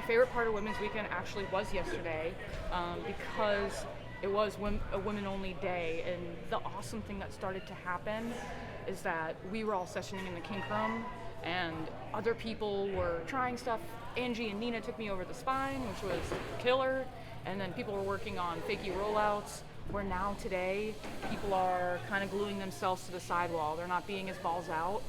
favorite part of Women's Weekend actually was yesterday, because it was a women-only day, and the awesome thing that started to happen is that we were all sessioning in the kink room, and other people were trying stuff. Angie and Nina took me over the spine, which was killer, and then people were working on fakie rollouts, where now today, people are kind of gluing themselves to the sidewall. They're not being as balls out.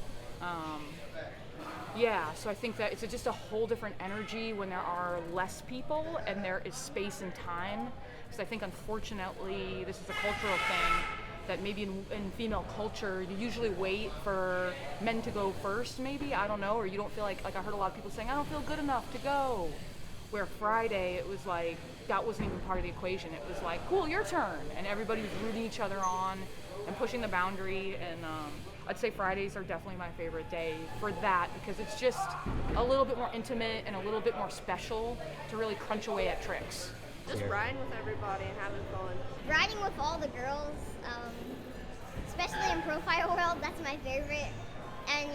So I think that it's just a whole different energy when there are less people and there is space and time. Because I think, unfortunately, this is a cultural thing that maybe in female culture, you usually wait for men to go first, maybe, I don't know, or you don't feel like I heard a lot of people saying, I don't feel good enough to go. Where Friday, it was like, that wasn't even part of the equation. It was like, cool, your turn. And everybody was rooting each other on and pushing the boundary. And I'd say Fridays are definitely my favorite day for that, because it's just a little bit more intimate and a little bit more special to really crunch away at tricks. Just riding with everybody and having fun. Riding with all the girls, especially in Profile World, that's my favorite. And,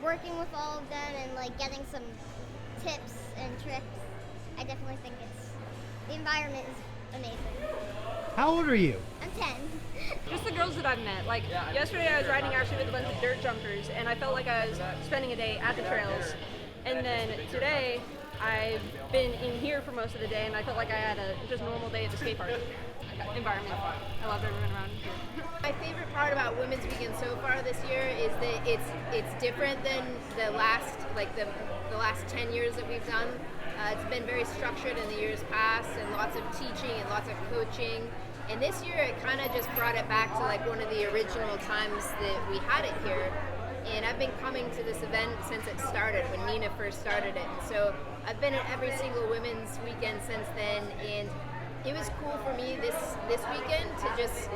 working with all of them and, getting some tips and tricks. I definitely think the environment is amazing. How old are you? I'm 10. Just the girls that I've met. Yesterday I was riding actually with a bunch of dirt jumpers, and I felt like I was spending a day at the trails. And then today, I've been in here for most of the day, and I felt like I had a just normal day at the skate park. Environment. I love everyone around here. My favorite part about Women's Weekend so far this year is that it's different than the last the last 10 years that we've done. It's been very structured in the years past, and lots of teaching and lots of coaching. And this year, it kind of just brought it back to one of the original times that we had it here. And I've been coming to this event since it started, when Nina first started it. And so I've been at every single Women's Weekend since then, and it was cool for me this weekend to just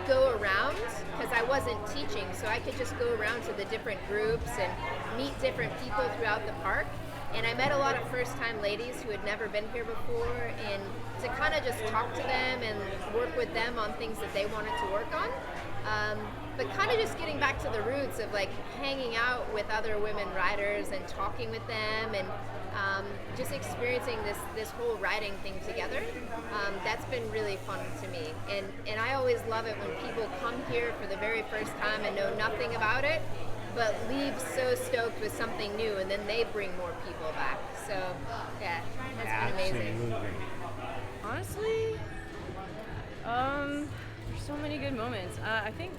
go around, because I wasn't teaching, so I could just go around to the different groups and meet different people throughout the park. And I met a lot of first-time ladies who had never been here before, and to kind of just talk to them and work with them on things that they wanted to work on. But kind of just getting back to the roots of hanging out with other women riders and talking with them, and just experiencing this whole riding thing together. That's been really fun to me. And I always love it when people come here for the very first time and know nothing about it, but leave so stoked with something new, and then they bring more people back. So, yeah, that's been amazing. Honestly, there's so many good moments. I think,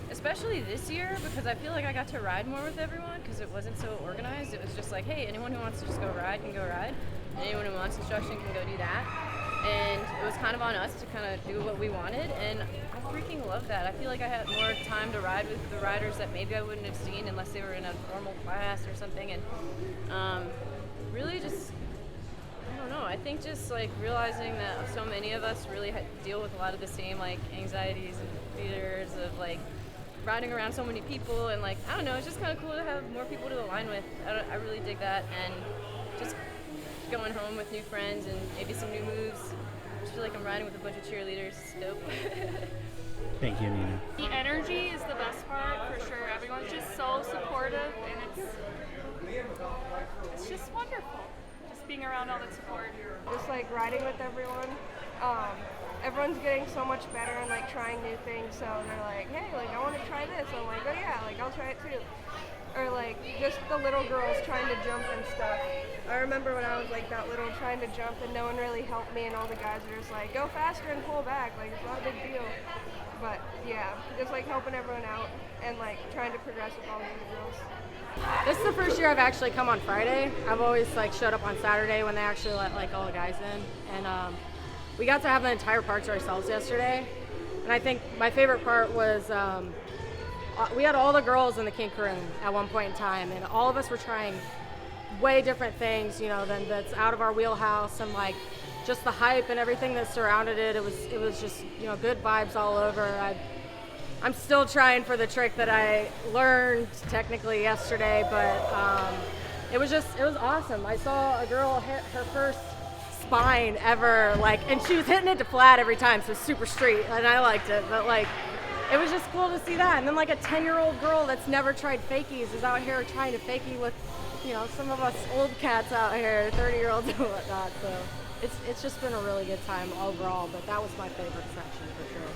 especially this year, because I feel like I got to ride more with everyone, because it wasn't so organized. It was just like, hey, anyone who wants to just go ride can go ride. Anyone who wants instruction can go do that. And it was kind of on us to kind of do what we wanted, and I freaking love that. I feel like I had more time to ride with the riders that maybe I wouldn't have seen unless they were in a formal class or something. And really just, I don't know, I think just realizing that so many of us really deal with a lot of the same anxieties and fears of riding around so many people, and I don't know, it's just kind of cool to have more people to align with. I really dig that, and just going home with new friends and maybe some new moves. I just feel like I'm riding with a bunch of cheerleaders. It's dope. Thank you, Nina. The energy is the best part, for sure. Everyone's just so supportive, and it's just wonderful. Just being around all that support. Just riding with everyone. Everyone's getting so much better and trying new things, so they're like, hey, I want to try this. I'm like, oh yeah, I'll try it too. Or just the little girls trying to jump and stuff. I remember when I was that little trying to jump, and no one really helped me, and all the guys are just like, go faster and pull back, it's not a big deal. But yeah, just helping everyone out and trying to progress with all the other girls. This is the first year I've actually come on Friday. I've always showed up on Saturday when they actually let all the guys in, and we got to have the entire park to ourselves yesterday. And I think my favorite part was we had all the girls in the kink room at one point in time, and all of us were trying way different things, than that's out of our wheelhouse, and just the hype and everything that surrounded it. It was just good vibes all over. I'm still trying for the trick that I learned technically yesterday, but it was awesome. I saw a girl hit her first spine ever, and she was hitting it to flat every time, so super straight, and I liked it, but it was just cool to see that. And then a 10-year-old girl that's never tried fakies is out here trying to fakie with you know, some of us old cats out here, 30-year-olds and whatnot. So it's just been a really good time overall. But that was my favorite section for sure.